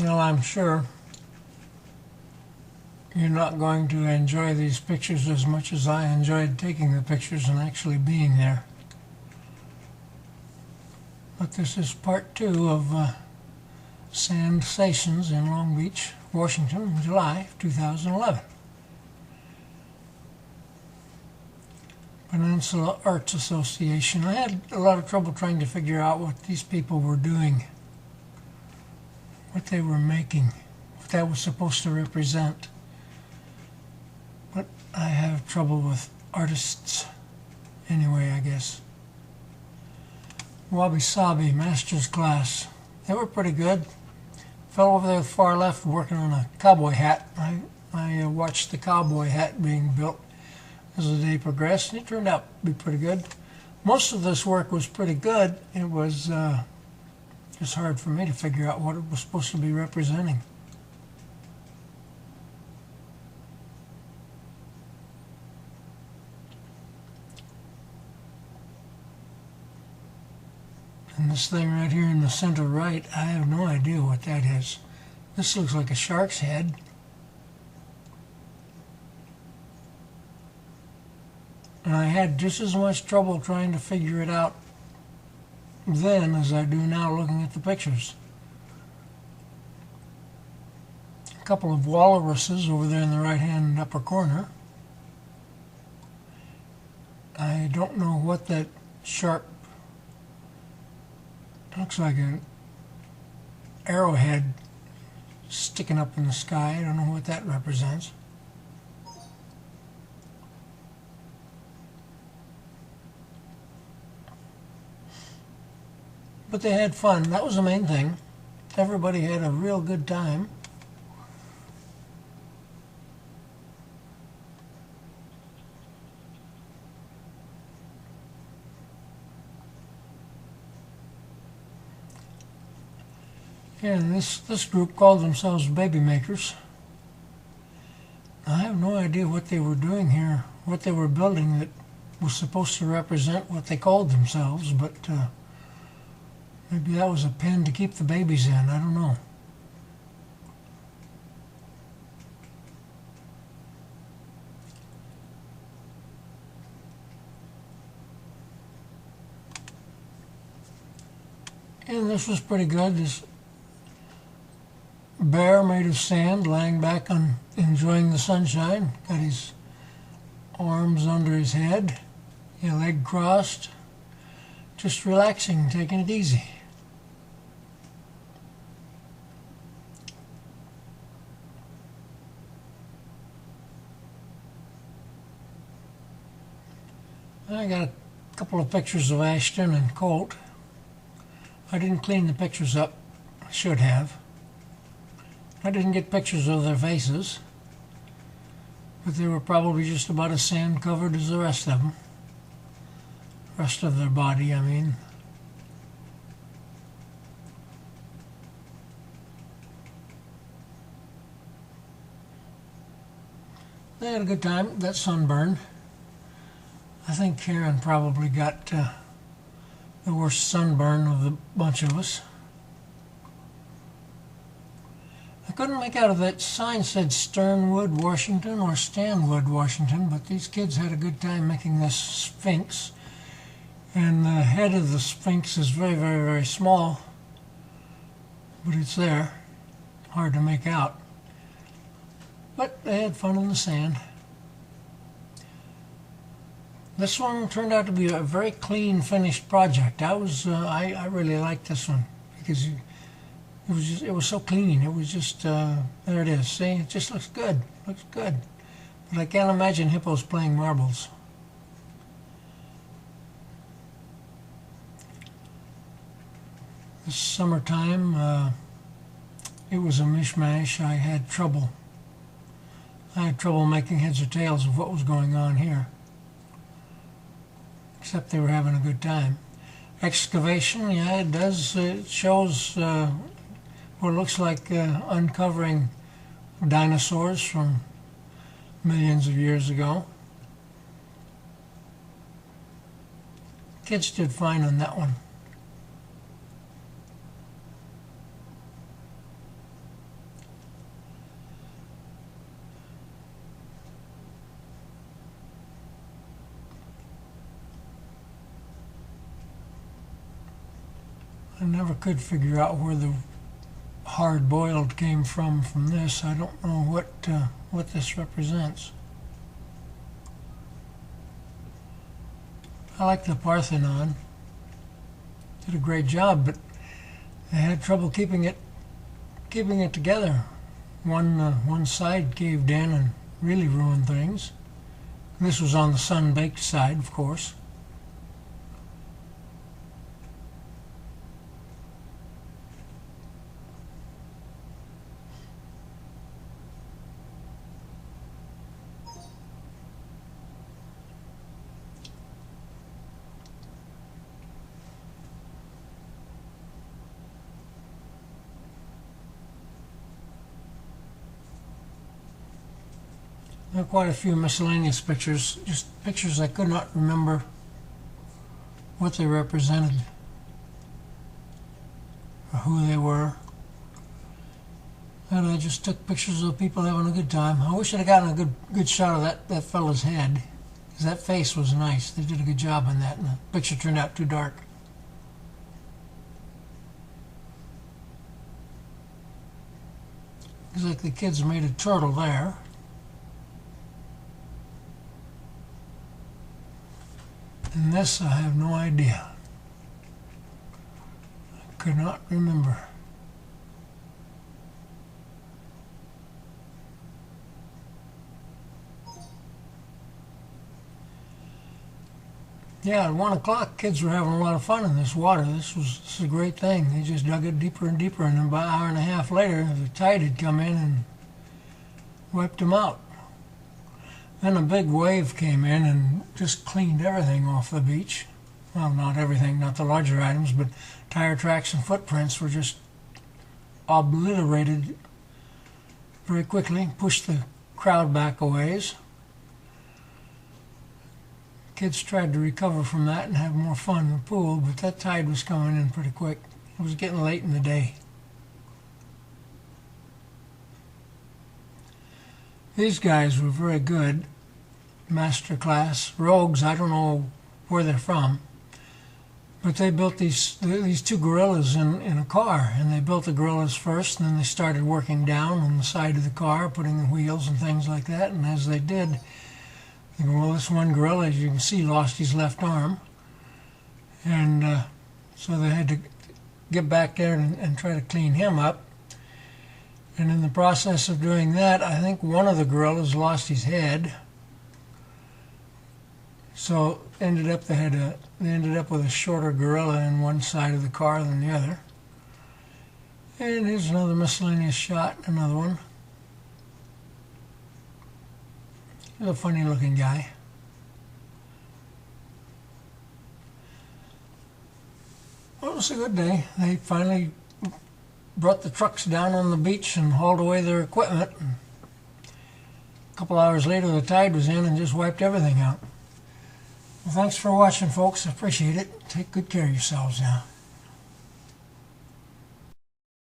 Well, I'm sure you're not going to enjoy these pictures as much as I enjoyed taking the pictures and actually being there. But this is part 2 of Sand Stations in Long Beach, Washington, in July 2011. Peninsula Arts Association. I had a lot of trouble trying to figure out what these people were doing, what they were making, what that was supposed to represent. But I have trouble with artists anyway, I guess. Wabi Sabi Master's Class. They were pretty good. Fellow over there at the far left working on a cowboy hat. I watched the cowboy hat being built as the day progressed, and it turned out to be pretty good. Most of this work was pretty good. It was just hard for me to figure out what it was supposed to be representing. And this thing right here in the center right, I have no idea what that is. This looks like a shark's head. And I had just as much trouble trying to figure it out then as I do now looking at the pictures. A couple of walruses over there in the right-hand upper corner. I don't know what that sharp, looks like an arrowhead sticking up in the sky. I don't know what that represents. But they had fun. That was the main thing. Everybody had a real good time. And this group called themselves Baby Makers. I have no idea what they were doing here, what they were building that was supposed to represent what they called themselves, but maybe that was a pen to keep the babies in. I don't know. And this was pretty good. This bear made of sand, lying back and enjoying the sunshine. Got his arms under his head, his leg crossed, just relaxing, taking it easy. I got a couple of pictures of Ashton and Colt. I didn't clean the pictures up. I should have. I didn't get pictures of their faces, but they were probably just about as sand covered as the rest of them. Rest of their body, I mean. They had a good time. Got sunburned. I think Karen probably got the worst sunburn of the bunch of us. I couldn't make out if that sign said Sternwood, Washington or Stanwood, Washington, but these kids had a good time making this Sphinx. And the head of the Sphinx is very, very, very small, but it's there. Hard to make out. But they had fun in the sand. This one turned out to be a very clean, finished project. I really liked this one because it was so clean. It was just there it is. See, it just looks good. Looks good. But I can't imagine hippos playing marbles. This summertime, it was a mishmash. I had trouble making heads or tails of what was going on here. Except they were having a good time. Excavation, yeah, it does. It shows what looks like uncovering dinosaurs from millions of years ago. Kids did fine on that one. I never could figure out where the hard-boiled came from this. I don't know what this represents. I like the Parthenon. Did a great job, but they had trouble keeping it together. One side caved in and really ruined things. This was on the sun-baked side, of course. There are quite a few miscellaneous pictures, just pictures I could not remember what they represented or who they were. And I just took pictures of people having a good time. I wish I'd have gotten a good shot of that fellow's head, because that face was nice. They did a good job on that, and the picture turned out too dark. Looks like the kids made a turtle there. And this, I have no idea. I could not remember. Yeah, at 1 o'clock, kids were having a lot of fun in this water. This is a great thing. They just dug it deeper and deeper, and then about an hour and a half later, the tide had come in and wiped them out. Then a big wave came in and just cleaned everything off the beach. Well, not everything, not the larger items, but tire tracks and footprints were just obliterated very quickly, pushed the crowd back a ways. Kids tried to recover from that and have more fun in the pool, but that tide was coming in pretty quick. It was getting late in the day. These guys were very good. Master class. Rogues, I don't know where they're from, but they built these two gorillas in a car, and they built the gorillas first, and then they started working down on the side of the car, putting the wheels and things like that, and as they did, well, this one gorilla, as you can see, lost his left arm, and so they had to get back there and try to clean him up. And in the process of doing that, I think one of the gorillas lost his head. So they ended up with a shorter gorilla in one side of the car than the other. And here's another miscellaneous shot, another one. He's a funny looking guy. Well, it was a good day. They finally brought the trucks down on the beach and hauled away their equipment. A couple hours later, the tide was in and just wiped everything out. Well, thanks for watching, folks. I appreciate it. Take good care of yourselves now.